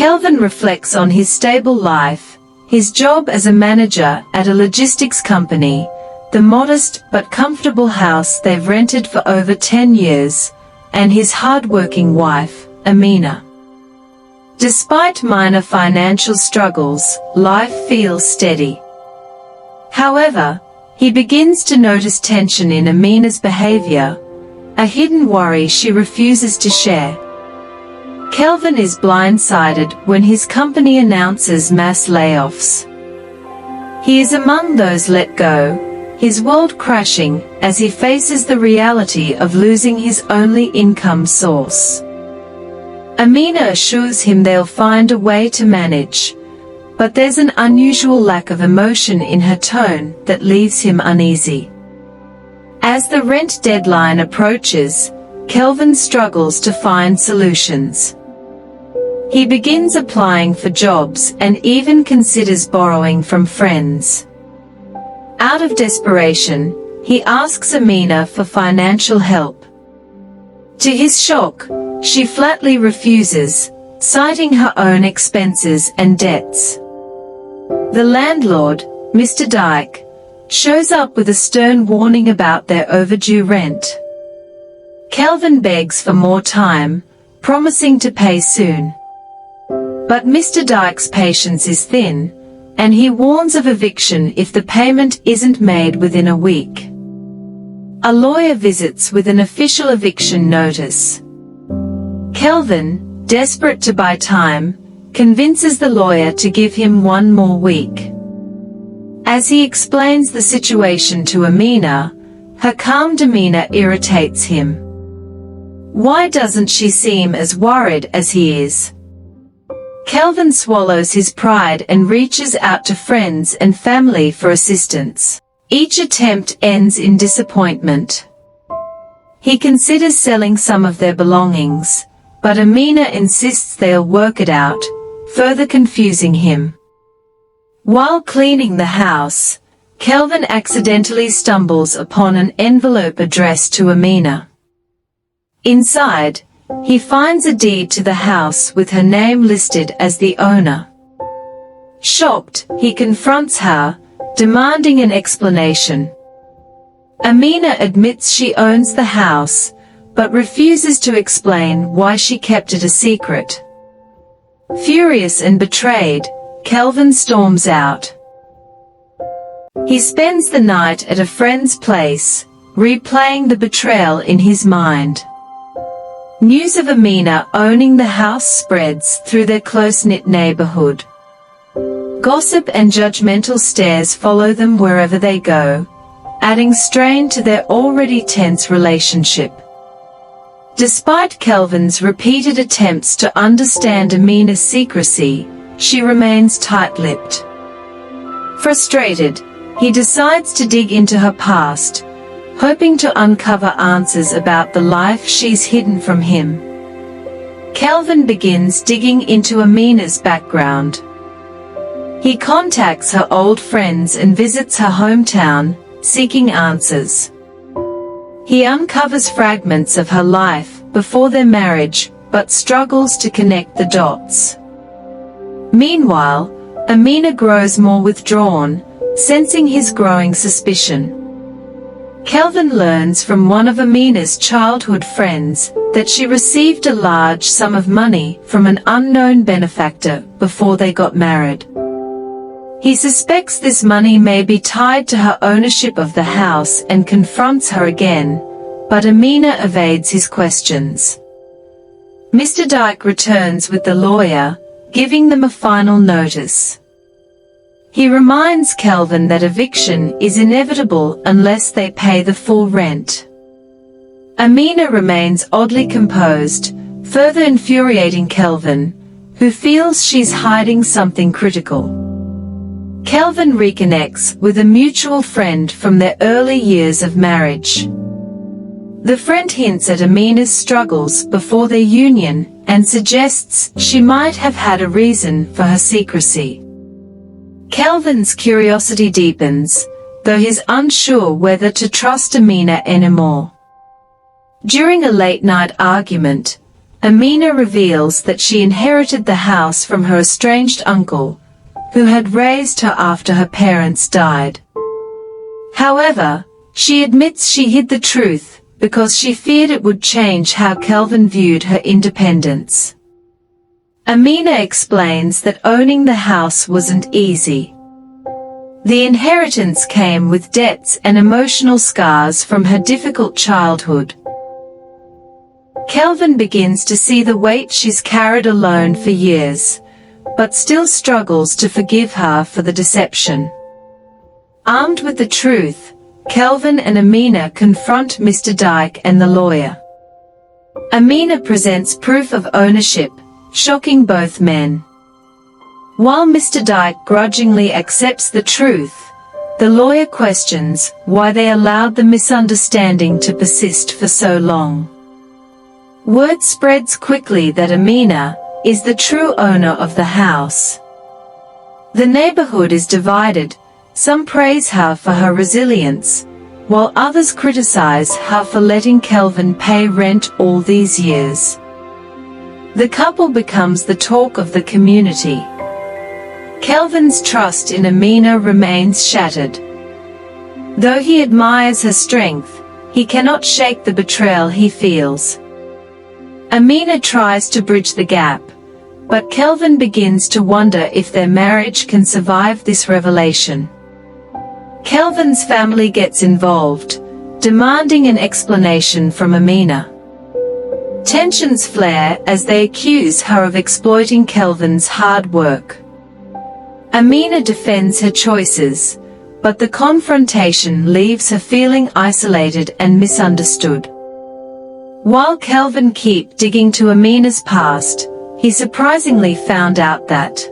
Kelvin reflects on his stable life, his job as a manager at a logistics company, the modest but comfortable house they've rented for over 10 years, and his hard-working wife, Amina. Despite minor financial struggles, life feels steady. However, he begins to notice tension in Amina's behavior, a hidden worry she refuses to share. Kelvin is blindsided when his company announces mass layoffs. He is among those let go, his world crashing as he faces the reality of losing his only income source. Amina assures him they'll find a way to manage, but there's an unusual lack of emotion in her tone that leaves him uneasy. As the rent deadline approaches, Kelvin struggles to find solutions. He begins applying for jobs and even considers borrowing from friends. Out of desperation, he asks Amina for financial help. To his shock, she flatly refuses, citing her own expenses and debts. The landlord, Mr. Dyke, shows up with a stern warning about their overdue rent. Kelvin begs for more time, promising to pay soon. But Mr. Dyke's patience is thin, and he warns of eviction if the payment isn't made within a week. A lawyer visits with an official eviction notice. Kelvin, desperate to buy time, convinces the lawyer to give him one more week. As he explains the situation to Amina, her calm demeanor irritates him. Why doesn't she seem as worried as he is? Kelvin swallows his pride and reaches out to friends and family for assistance. Each attempt ends in disappointment. He considers selling some of their belongings, but Amina insists they'll work it out, further confusing him. While cleaning the house, Kelvin accidentally stumbles upon an envelope addressed to Amina. Inside, he finds a deed to the house with her name listed as the owner. Shocked, he confronts her, demanding an explanation. Amina admits she owns the house, but refuses to explain why she kept it a secret. Furious and betrayed, Kelvin storms out. He spends the night at a friend's place, replaying the betrayal in his mind. News of Amina owning the house spreads through their close-knit neighborhood. Gossip and judgmental stares follow them wherever they go, adding strain to their already tense relationship. Despite Kelvin's repeated attempts to understand Amina's secrecy, she remains tight-lipped. Frustrated, he decides to dig into her past, hoping to uncover answers about the life she's hidden from him. Kelvin begins digging into Amina's background. He contacts her old friends and visits her hometown, seeking answers. He uncovers fragments of her life before their marriage, but struggles to connect the dots. Meanwhile, Amina grows more withdrawn, sensing his growing suspicion. Kelvin learns from one of Amina's childhood friends that she received a large sum of money from an unknown benefactor before they got married. He suspects this money may be tied to her ownership of the house and confronts her again, but Amina evades his questions. Mr. Dyke returns with the lawyer, giving them a final notice. He reminds Kelvin that eviction is inevitable unless they pay the full rent. Amina remains oddly composed, further infuriating Kelvin, who feels she's hiding something critical. Kelvin reconnects with a mutual friend from their early years of marriage. The friend hints at Amina's struggles before their union and suggests she might have had a reason for her secrecy. Kelvin's curiosity deepens, though he's unsure whether to trust Amina anymore. During a late-night argument, Amina reveals that she inherited the house from her estranged uncle, who had raised her after her parents died. However, she admits she hid the truth because she feared it would change how Kelvin viewed her independence. Amina explains that owning the house wasn't easy. The inheritance came with debts and emotional scars from her difficult childhood. Kelvin begins to see the weight she's carried alone for years, but still struggles to forgive her for the deception. Armed with the truth, Kelvin and Amina confront Mr. Dyke and the lawyer. Amina presents proof of ownership, shocking both men. While Mr. Dyke grudgingly accepts the truth, the lawyer questions why they allowed the misunderstanding to persist for so long. Word spreads quickly that Amina is the true owner of the house. The neighborhood is divided. Some praise her for her resilience, while others criticize her for letting Kelvin pay rent all these years. The couple becomes the talk of the community. Kelvin's trust in Amina remains shattered. Though he admires her strength, he cannot shake the betrayal he feels. Amina tries to bridge the gap, but Kelvin begins to wonder if their marriage can survive this revelation. Kelvin's family gets involved, demanding an explanation from Amina. Tensions flare as they accuse her of exploiting Kelvin's hard work. Amina defends her choices, but the confrontation leaves her feeling isolated and misunderstood. While Kelvin keeps digging to Amina's past, he surprisingly found out that